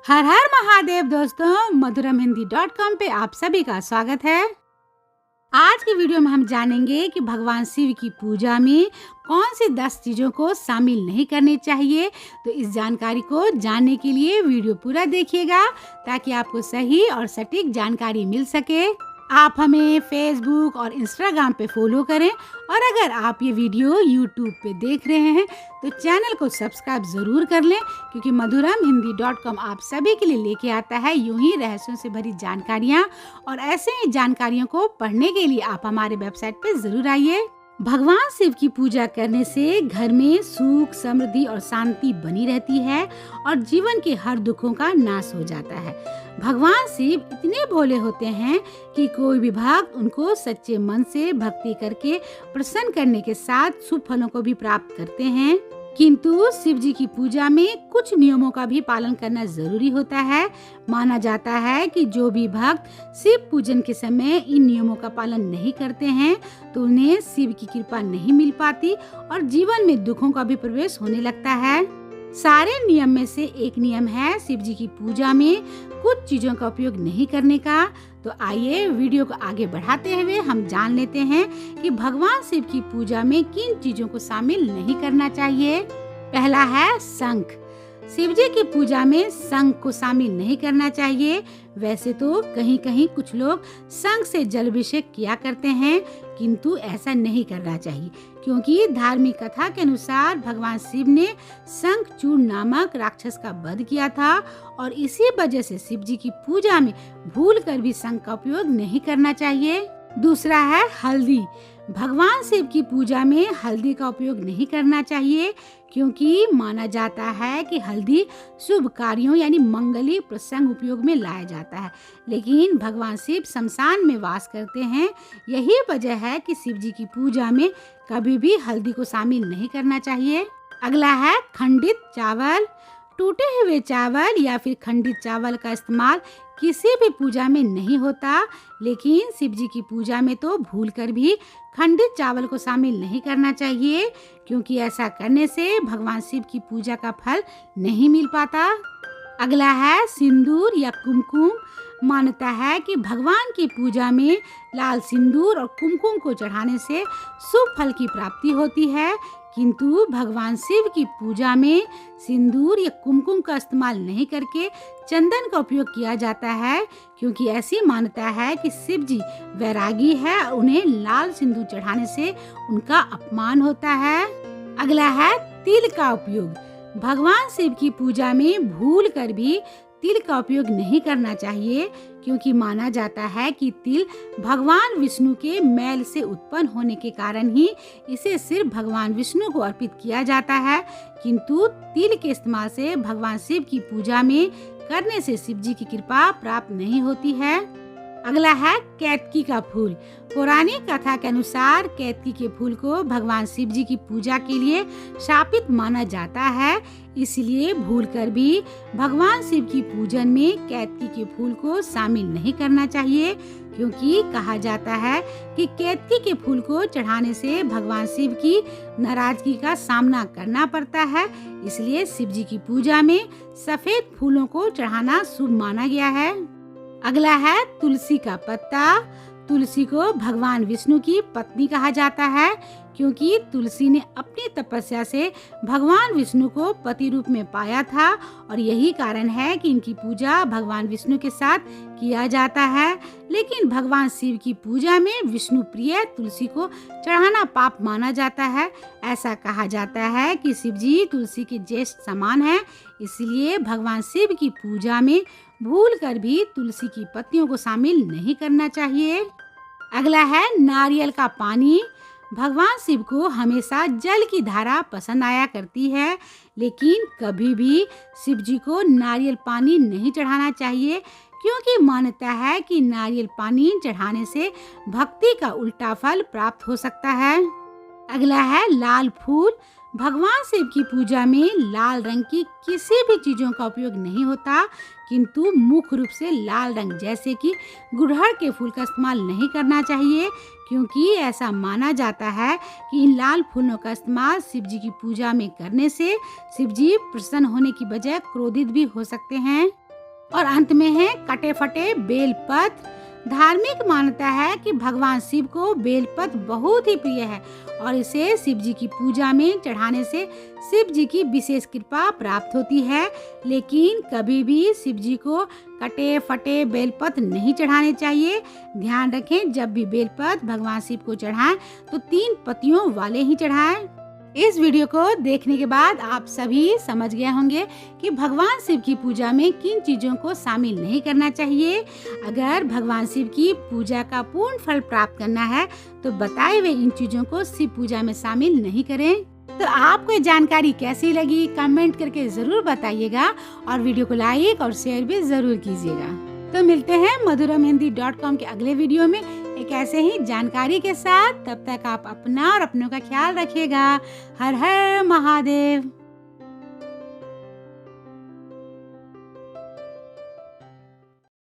हर हर महादेव दोस्तों, मधुरमहिंदी.com पे आप सभी का स्वागत है। आज की वीडियो में हम जानेंगे कि भगवान शिव की पूजा में कौन सी 10 चीजों को शामिल नहीं करनी चाहिए। तो इस जानकारी को जानने के लिए वीडियो पूरा देखिएगा ताकि आपको सही और सटीक जानकारी मिल सके। आप हमें फेसबुक और इंस्टाग्राम पे फॉलो करें और अगर आप ये वीडियो यूट्यूब पे देख रहे हैं तो चैनल को सब्सक्राइब जरूर कर लें, क्योंकि मधुरमहिंदी.com आप सभी के लिए लेके आता है यूं ही रहस्यों से भरी जानकारियां। और ऐसे ही जानकारियों को पढ़ने के लिए आप हमारे वेबसाइट पे जरूर आइए। भगवान शिव की पूजा करने से घर में सुख, समृद्धि और शांति बनी रहती है और जीवन के हर दुखों का नाश हो जाता है। भगवान शिव इतने भोले होते हैं कि कोई भी भक्त उनको सच्चे मन से भक्ति करके प्रसन्न करने के साथ शुभ फलों को भी प्राप्त करते हैं। किंतु शिव जी की पूजा में कुछ नियमों का भी पालन करना जरूरी होता है। माना जाता है कि जो भी भक्त शिव पूजन के समय इन नियमों का पालन नहीं करते हैं तो उन्हें शिव की कृपा नहीं मिल पाती और जीवन में दुखों का भी प्रवेश होने लगता है। सारे नियम में से एक नियम है शिव जी की पूजा में कुछ चीजों का उपयोग नहीं करने का। तो आइए वीडियो को आगे बढ़ाते हुए हम जान लेते हैं कि भगवान शिव की पूजा में किन चीजों को शामिल नहीं करना चाहिए। पहला है शंख। शिव जी की पूजा में शंख को शामिल नहीं करना चाहिए। वैसे तो कहीं कहीं कुछ लोग शंख से जलाभिषेक किया करते हैं, किंतु ऐसा नहीं करना चाहिए, क्योंकि धार्मिक कथा के अनुसार भगवान शिव ने शंखचूड़ नामक राक्षस का वध किया था और इसी वजह से शिव जी की पूजा में भूल कर भी शंख का उपयोग नहीं करना चाहिए। दूसरा है हल्दी। भगवान शिव की पूजा में हल्दी का उपयोग नहीं करना चाहिए, क्योंकि माना जाता है कि हल्दी शुभ कार्यों यानी मंगली प्रसंग उपयोग में लाया जाता है, लेकिन भगवान शिव शमशान में वास करते हैं। यही वजह है कि शिव जी की पूजा में कभी भी हल्दी को शामिल नहीं करना चाहिए। अगला है खंडित चावल। टूटे हुए चावल या फिर खंडित चावल का इस्तेमाल किसी भी पूजा में नहीं होता, लेकिन शिव जी की पूजा में तो भूलकर भी खंडित चावल को शामिल नहीं करना चाहिए, क्योंकि ऐसा करने से भगवान शिव की पूजा का फल नहीं मिल पाता। अगला है सिंदूर या कुमकुम। मान्यता है कि भगवान की पूजा में लाल सिंदूर और कुमकुम को चढ़ाने से शुभ फल की प्राप्ति होती है, किंतु भगवान शिव की पूजा में सिंदूर या कुमकुम का इस्तेमाल नहीं करके चंदन का उपयोग किया जाता है, क्योंकि ऐसी मान्यता है कि शिव जी वैरागी है, उन्हें लाल सिंदूर चढ़ाने से उनका अपमान होता है। अगला है तिल का उपयोग। भगवान शिव की पूजा में भूल कर भी तिल का उपयोग नहीं करना चाहिए, क्योंकि माना जाता है कि तिल भगवान विष्णु के मैल से उत्पन्न होने के कारण ही इसे सिर्फ भगवान विष्णु को अर्पित किया जाता है, किंतु तिल के इस्तेमाल से भगवान शिव की पूजा में करने से शिव जी की कृपा प्राप्त नहीं होती है। अगला है केतकी का फूल। पौराणिक कथा के अनुसार केतकी के फूल को भगवान शिव जी की पूजा के लिए शापित माना जाता है, इसलिए भूलकर भी भगवान शिव की पूजन में केतकी के फूल को शामिल नहीं करना चाहिए, क्योंकि कहा जाता है कि केतकी के फूल को चढ़ाने से भगवान शिव की नाराजगी का सामना करना पड़ता है। इसलिए शिव जी की पूजा में सफेद फूलों को चढ़ाना शुभ माना गया है। अगला है तुलसी का पत्ता। तुलसी को भगवान विष्णु की पत्नी कहा जाता है, क्योंकि तुलसी ने अपनी तपस्या से भगवान विष्णु को पति रूप में पाया था और यही कारण है कि इनकी पूजा भगवान विष्णु के साथ किया जाता है। लेकिन भगवान शिव की पूजा में विष्णु प्रिय तुलसी को चढ़ाना पाप माना जाता है। ऐसा कहा जाता है कि शिव जी तुलसी के ज्येष्ठ समान है, इसलिए भगवान शिव की पूजा में भूल कर भी तुलसी की पत्तियों को शामिल नहीं करना चाहिए। अगला है नारियल का पानी। भगवान शिव को हमेशा जल की धारा पसंद आया करती है, लेकिन कभी भी शिव जी को नारियल पानी नहीं चढ़ाना चाहिए, क्योंकि मान्यता है कि नारियल पानी चढ़ाने से भक्ति का उल्टा फल प्राप्त हो सकता है। अगला है लाल फूल। भगवान शिव की पूजा में लाल रंग की किसी भी चीजों का उपयोग नहीं होता, किंतु मुख्य रूप से लाल रंग जैसे कि गुड़हल के फूल का इस्तेमाल नहीं करना चाहिए, क्योंकि ऐसा माना जाता है कि इन लाल फूलों का इस्तेमाल शिव जी की पूजा में करने से शिव जी प्रसन्न होने की बजाय क्रोधित भी हो सकते हैं। और अंत में है कटे फटे बेलपत्र। धार्मिक मान्यता है कि भगवान शिव को बेलपत्र बहुत ही प्रिय है और इसे शिव जी की पूजा में चढ़ाने से शिव जी की विशेष कृपा प्राप्त होती है। लेकिन कभी भी शिव जी को कटे फटे बेलपत्र नहीं चढ़ाने चाहिए। ध्यान रखें, जब भी बेलपत्र भगवान शिव को चढ़ाएं तो 3 पत्तियों वाले ही चढ़ाएं। इस वीडियो को देखने के बाद आप सभी समझ गए होंगे कि भगवान शिव की पूजा में किन चीजों को शामिल नहीं करना चाहिए। अगर भगवान शिव की पूजा का पूर्ण फल प्राप्त करना है तो बताए हुए इन चीजों को शिव पूजा में शामिल नहीं करें। तो आपको ये जानकारी कैसी लगी कमेंट करके जरूर बताइएगा और वीडियो को लाइक और शेयर भी जरूर कीजिएगा। तो मिलते हैं madhuramhindi.com के अगले वीडियो में एक ऐसे ही जानकारी के साथ। तब तक आप अपना और अपनों का ख्याल रखिएगा। हर हर महादेव।